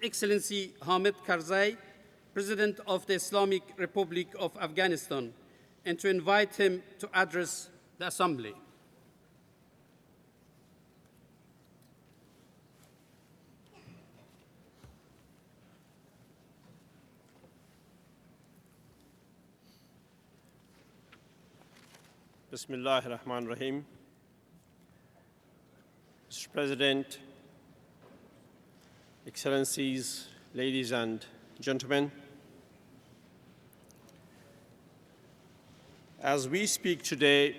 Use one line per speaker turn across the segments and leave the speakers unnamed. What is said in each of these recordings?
Excellency Hamid Karzai, President of the Islamic Republic of Afghanistan, and to invite him to address the Assembly.
Bismillahir Rahmanir Rahim. Mr. President, Excellencies, ladies and gentlemen, as we speak today,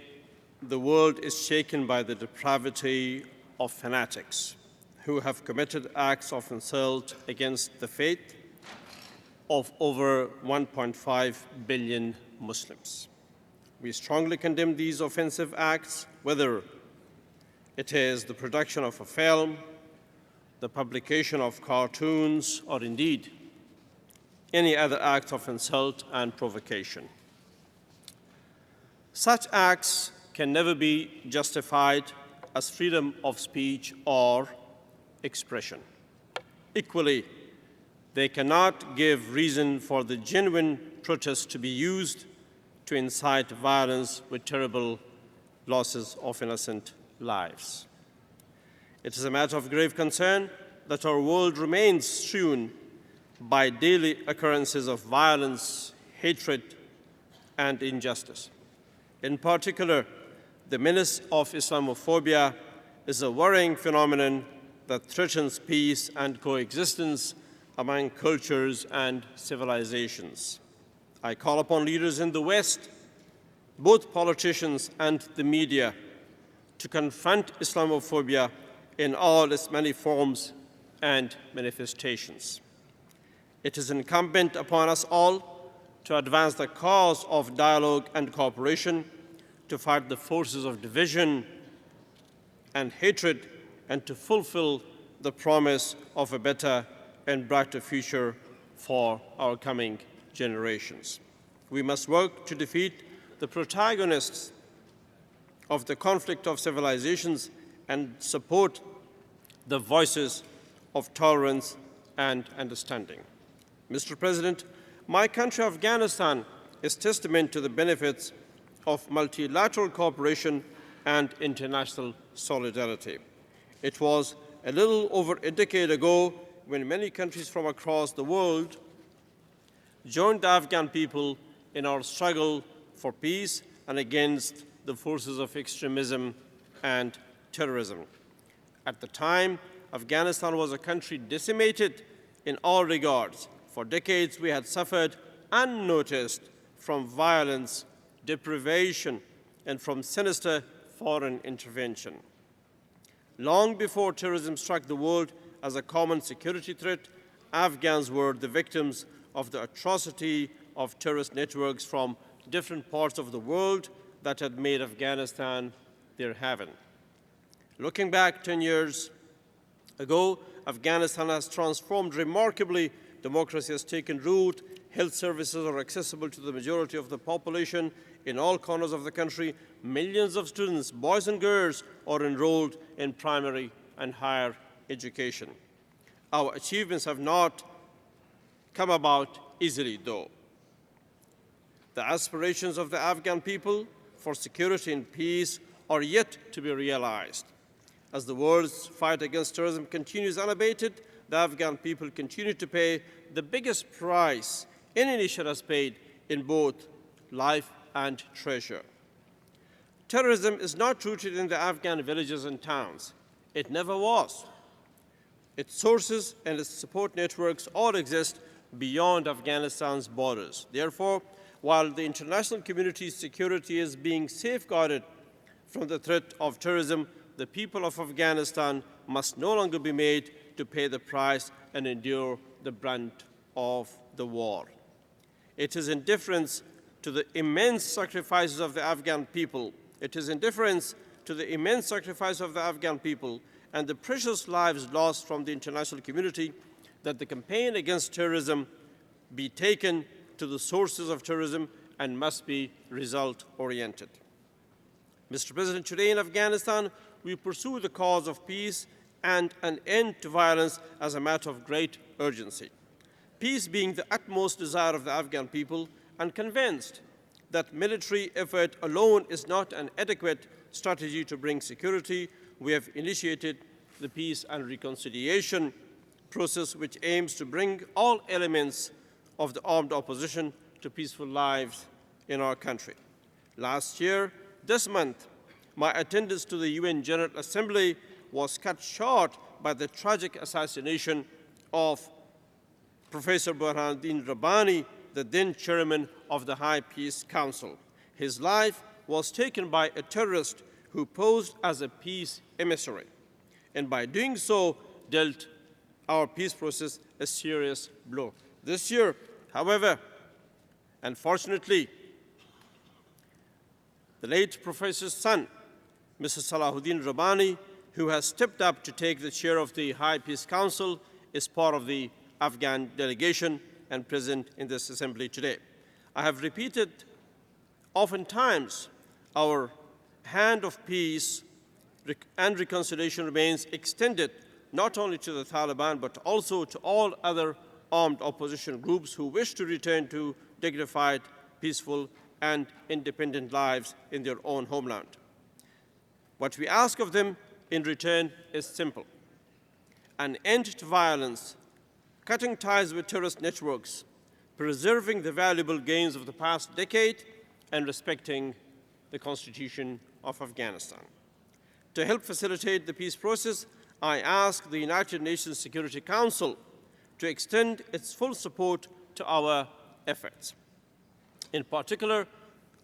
the world is shaken by the depravity of fanatics who have committed acts of insult against the faith of over 1.5 billion Muslims. We strongly condemn these offensive acts, whether it is the production of a film, the publication of cartoons, or indeed any other act of insult and provocation. Such acts can never be justified as freedom of speech or expression. Equally, they cannot give reason for the genuine protest to be used to incite violence with terrible losses of innocent lives. It is a matter of grave concern that our world remains strewn by daily occurrences of violence, hatred, and injustice. In particular, the menace of Islamophobia is a worrying phenomenon that threatens peace and coexistence among cultures and civilizations. I call upon leaders in the West, both politicians and the media, to confront Islamophobia in all its many forms and manifestations. It is incumbent upon us all to advance the cause of dialogue and cooperation, to fight the forces of division and hatred, and to fulfill the promise of a better and brighter future for our coming generations. We must work to defeat the protagonists of the conflict of civilizations and support the voices of tolerance and understanding. Mr. President, my country, Afghanistan, is testament to the benefits of multilateral cooperation and international solidarity. It was a little over a decade ago when many countries from across the world joined the Afghan people in our struggle for peace and against the forces of extremism and terrorism. At the time, Afghanistan was a country decimated in all regards. For decades, we had suffered unnoticed from violence, deprivation, and from sinister foreign intervention. Long before terrorism struck the world as a common security threat, Afghans were the victims of the atrocity of terrorist networks from different parts of the world that had made Afghanistan their haven. Looking back 10 years ago, Afghanistan has transformed remarkably. Democracy has taken root. Health services are accessible to the majority of the population in all corners of the country. Millions of students, boys and girls, are enrolled in primary and higher education. Our achievements have not come about easily, though. The aspirations of the Afghan people for security and peace are yet to be realized. As the world's fight against terrorism continues unabated, the Afghan people continue to pay the biggest price any nation has paid in both life and treasure. Terrorism is not rooted in the Afghan villages and towns. It never was. Its sources and its support networks all exist beyond Afghanistan's borders. Therefore, while the international community's security is being safeguarded from the threat of terrorism, the people of Afghanistan must no longer be made to pay the price and endure the brunt of the war. It is indifference to the immense sacrifices of the Afghan people. It is indifference to the immense sacrifice of the Afghan people and the precious lives lost from the international community that the campaign against terrorism be taken to the sources of terrorism and must be result-oriented. Mr. President, today in Afghanistan, we pursue the cause of peace and an end to violence as a matter of great urgency. Peace being the utmost desire of the Afghan people, and convinced that military effort alone is not an adequate strategy to bring security, we have initiated the Peace and Reconciliation process, which aims to bring all elements of the armed opposition to peaceful lives in our country. Last year, this month, my attendance to the UN General Assembly was cut short by the tragic assassination of Professor Burhanuddin Rabbani, the then chairman of the High Peace Council. His life was taken by a terrorist who posed as a peace emissary, and by doing so dealt our peace process a serious blow. This year, however, unfortunately, the late professor's son, Mr. Salahuddin Rabbani, who has stepped up to take the chair of the High Peace Council, is part of the Afghan delegation and present in this assembly today. I have repeated oftentimes our hand of peace and reconciliation remains extended not only to the Taliban but also to all other armed opposition groups who wish to return to dignified, peaceful, and independent lives in their own homeland. What we ask of them in return is simple: an end to violence, cutting ties with terrorist networks, preserving the valuable gains of the past decade, and respecting the Constitution of Afghanistan. To help facilitate the peace process, I ask the United Nations Security Council to extend its full support to our efforts. In particular,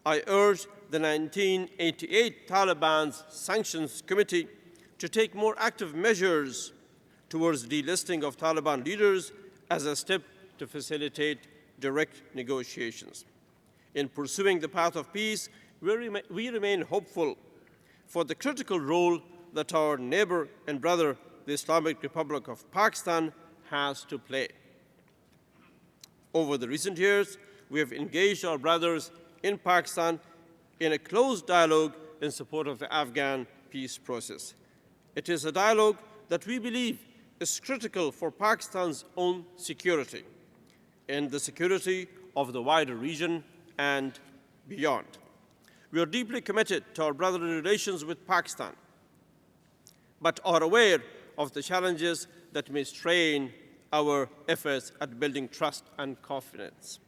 I urge the 1988 Taliban's Sanctions Committee to take more active measures towards delisting of Taliban leaders as a step to facilitate direct negotiations. In pursuing the path of peace, we remain hopeful for the critical role that our neighbor and brother, the Islamic Republic of Pakistan, has to play. Over the recent years, we have engaged our brothers in Pakistan in a close dialogue in support of the Afghan peace process. It is a dialogue that we believe is critical for Pakistan's own security and the security of the wider region and beyond. We are deeply committed to our brotherly relations with Pakistan, but are aware of the challenges that may strain our efforts at building trust and confidence.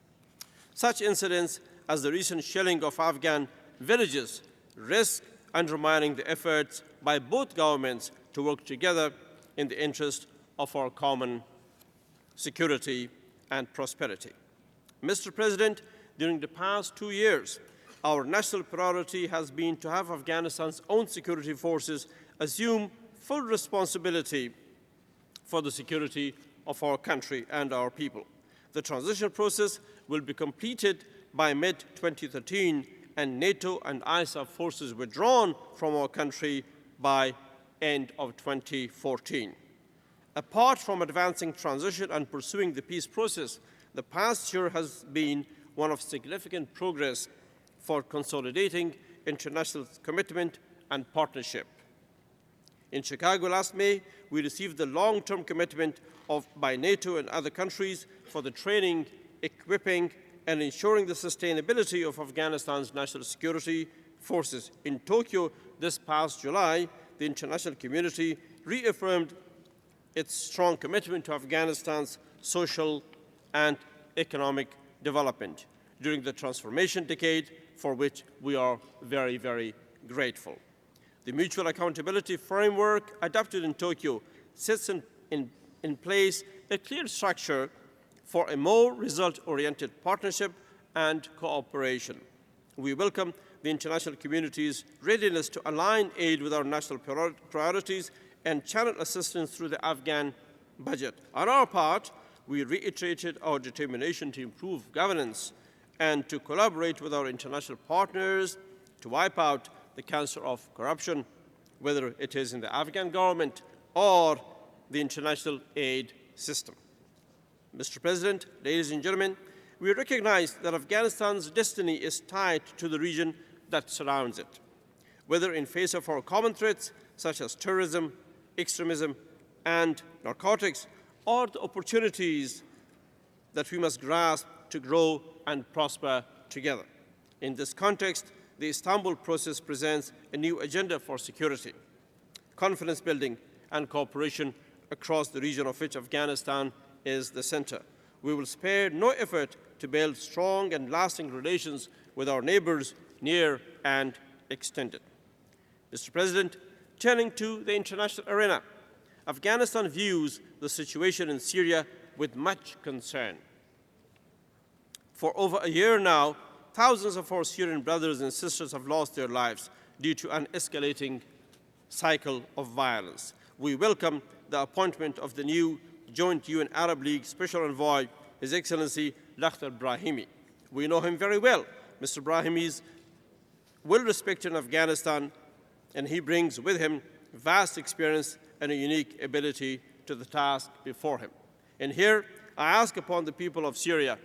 Such incidents as the recent shelling of Afghan villages risk undermining the efforts by both governments to work together in the interest of our common security and prosperity. Mr. President, during the past 2 years, our national priority has been to have Afghanistan's own security forces assume full responsibility for the security of our country and our people. The transition process will be completed by mid-2013 and NATO and ISAF forces withdrawn from our country by end of 2014. Apart from advancing transition and pursuing the peace process, the past year has been one of significant progress for consolidating international commitment and partnership. In Chicago last May, we received the long-term commitment by NATO and other countries for the training, equipping, and ensuring the sustainability of Afghanistan's national security forces. In Tokyo this past July, the international community reaffirmed its strong commitment to Afghanistan's social and economic development during the transformation decade, for which we are very, very grateful. The mutual accountability framework adopted in Tokyo sets in place a clear structure for a more result-oriented partnership and cooperation. We welcome the international community's readiness to align aid with our national priorities and channel assistance through the Afghan budget. On our part, we reiterated our determination to improve governance and to collaborate with our international partners to wipe out the cancer of corruption, whether it is in the Afghan government or the international aid system. Mr. President, ladies and gentlemen, we recognize that Afghanistan's destiny is tied to the region that surrounds it. Whether in face of our common threats such as terrorism, extremism, and narcotics are the opportunities that we must grasp to grow and prosper together. In this context, the Istanbul process presents a new agenda for security, confidence building, and cooperation across the region of which Afghanistan is the center. We will spare no effort to build strong and lasting relations with our neighbors, near and extended. Mr. President, turning to the international arena, Afghanistan views the situation in Syria with much concern. For over a year now, thousands of our Syrian brothers and sisters have lost their lives due to an escalating cycle of violence. We welcome the appointment of the new joint UN Arab League Special Envoy, His Excellency Lakhdar Brahimi. We know him very well. Mr. Brahimi is well respected in Afghanistan, and he brings with him vast experience and a unique ability to the task before him. And here, I ask upon the people of Syria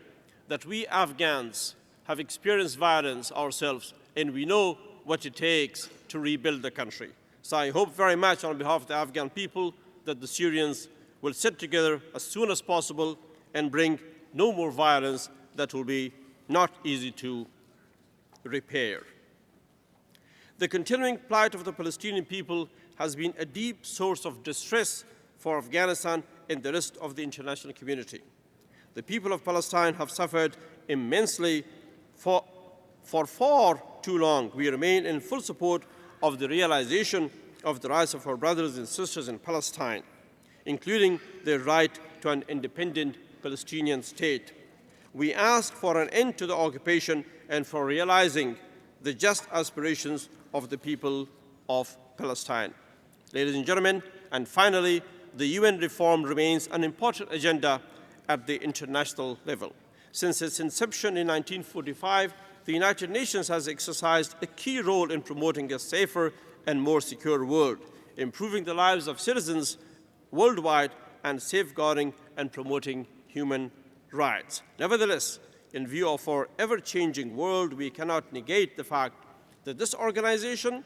that we Afghans have experienced violence ourselves, and we know what it takes to rebuild the country. So I hope very much on behalf of the Afghan people that the Syrians will sit together as soon as possible and bring no more violence that will be not easy to repair. The continuing plight of the Palestinian people has been a deep source of distress for Afghanistan and the rest of the international community. The people of Palestine have suffered immensely for far too long. We remain in full support of the realization of the rights of our brothers and sisters in Palestine, including their right to an independent Palestinian state. We ask for an end to the occupation and for realizing the just aspirations of the people of Palestine. Ladies and gentlemen, and finally, the UN reform remains an important agenda at the international level. Since its inception in 1945, the United Nations has exercised a key role in promoting a safer and more secure world, improving the lives of citizens worldwide, and safeguarding and promoting human rights. Nevertheless, in view of our ever-changing world, we cannot negate the fact that this organization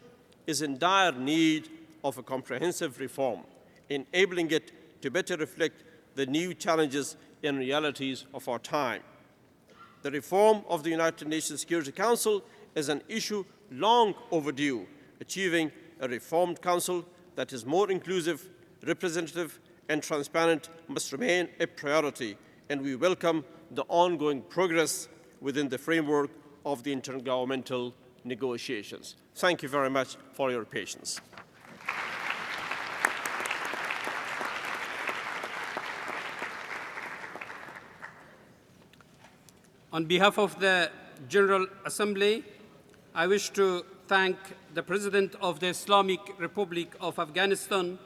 is in dire need of a comprehensive reform, enabling it to better reflect the new challenges and realities of our time. The reform of the United Nations Security Council is an issue long overdue. Achieving a reformed council that is more inclusive, representative, and transparent must remain a priority, and we welcome the ongoing progress within the framework of the intergovernmental negotiations. Thank you very much for your patience.
On behalf of the General Assembly, I wish to thank the President of the Islamic Republic of Afghanistan,